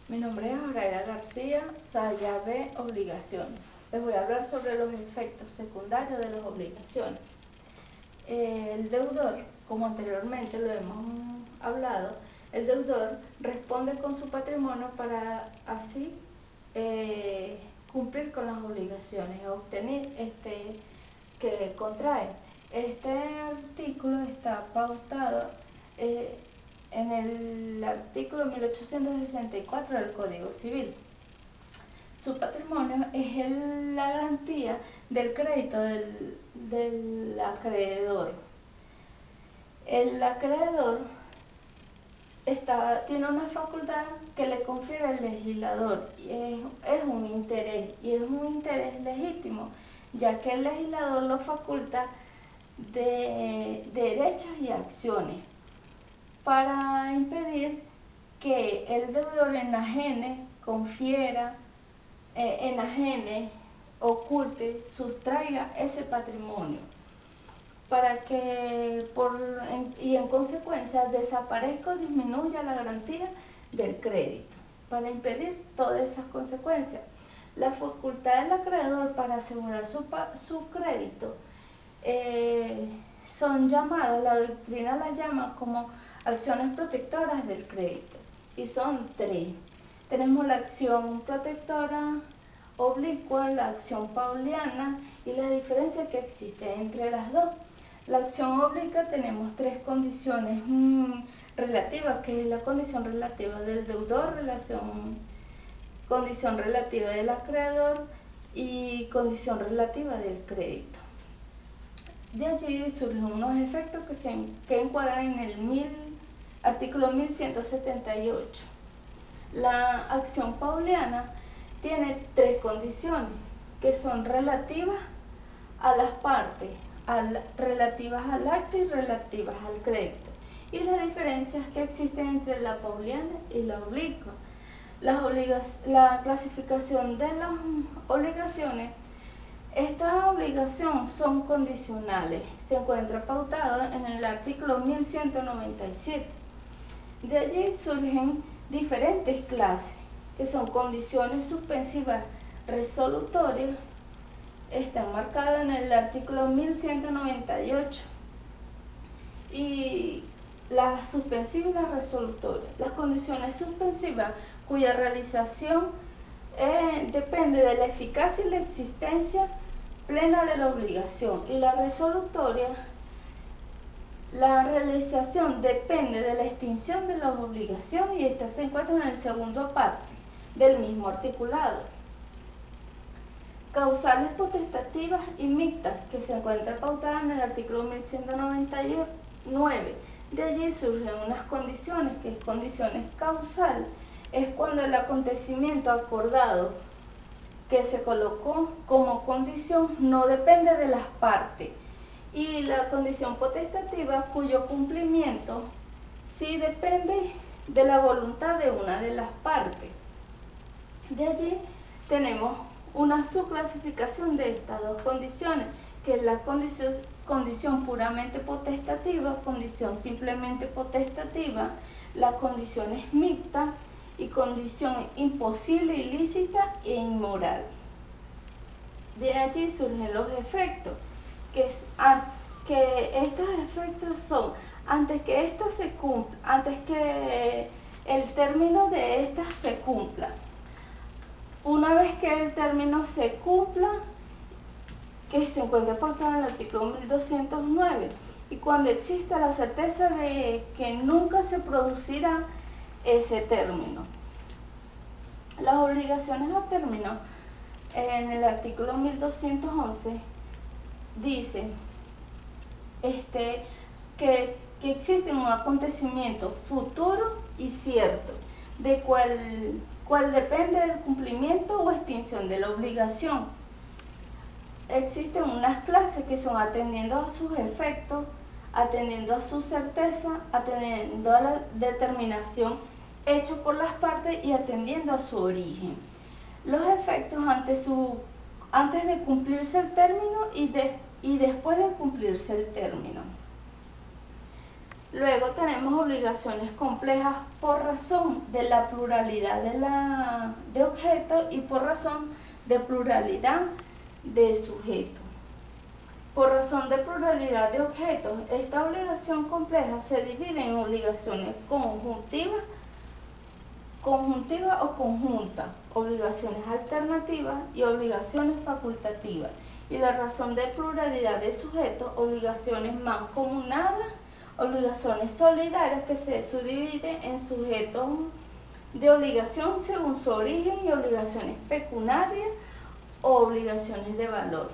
Mi nombre es Auraida García, Saya B, obligaciones. Les voy a hablar sobre los efectos secundarios de las obligaciones. El deudor, como anteriormente lo hemos hablado, el deudor responde con su patrimonio para así cumplir con las obligaciones, obtener que contrae. Este artículo está pautado en el artículo 1864 del Código Civil. Su patrimonio es la garantía del crédito del acreedor. El acreedor tiene una facultad que le confiere el legislador y es un interés, y es un interés legítimo, ya que el legislador lo faculta de derechos y acciones para impedir que el deudor enajene, confiera, oculte, sustraiga ese patrimonio, para que en consecuencia desaparezca o disminuya la garantía del crédito, para impedir todas esas consecuencias. La facultad del acreedor para asegurar su crédito son llamadas, la doctrina las llama como acciones protectoras del crédito, y son tres. Tenemos la acción protectora oblicua, la acción pauliana y la diferencia que existe entre las dos. La acción oblicua tenemos tres condiciones relativas, que es la condición relativa del deudor, condición relativa del acreedor y condición relativa del crédito. De allí surgen unos efectos que encuadran en el artículo 1178. La acción pauliana tiene tres condiciones que son relativas a las partes, relativas al acto y relativas al crédito, y las diferencias que existen entre la pauliana y la oblicua. La clasificación de las obligaciones. Estas obligaciones son condicionales, se encuentra pautado en el artículo 1197. De allí surgen diferentes clases, que son condiciones suspensivas resolutorias, están marcadas en el artículo 1198, y las suspensivas y las resolutorias. Las condiciones suspensivas, cuya realización depende de la eficacia y la existencia plena de la obligación, y la resolutoria, la realización depende de la extinción de la obligación, y esta se encuentra en el segundo parte del mismo articulado. Causales potestativas y mixtas, que se encuentra pautada en el artículo 1199. De allí surgen unas condiciones, que es condiciones causal, es cuando el acontecimiento acordado que se colocó como condición no depende de las partes, y la condición potestativa, cuyo cumplimiento sí depende de la voluntad de una de las partes. De allí tenemos una subclasificación de estas dos condiciones, que es la condición puramente potestativa, condición simplemente potestativa, las condiciones mixtas y condición imposible, ilícita e inmoral. De allí surgen los efectos, que estos efectos son, antes que el término de estas se cumpla. Una vez que el término se cumpla, que se encuentra pautado en el artículo 1209, y cuando exista la certeza de que nunca se producirá ese término. Las obligaciones a término, en el artículo 1211, dice que existe un acontecimiento futuro y cierto, de cual depende del cumplimiento o extinción de la obligación. Existen unas clases que son atendiendo a sus efectos, atendiendo a su certeza, atendiendo a la determinación hecho por las partes y atendiendo a su origen. Los efectos antes de cumplirse el término y después de cumplirse el término. Luego tenemos obligaciones complejas por razón de la pluralidad de objetos y por razón de pluralidad de sujetos. Por razón de pluralidad de objetos, esta obligación compleja se divide en obligaciones conjuntivas o conjuntas, obligaciones alternativas y obligaciones facultativas. Y la razón de pluralidad de sujetos, obligaciones mancomunadas, obligaciones solidarias que se subdividen en sujetos de obligación según su origen y obligaciones pecuniarias o obligaciones de valor.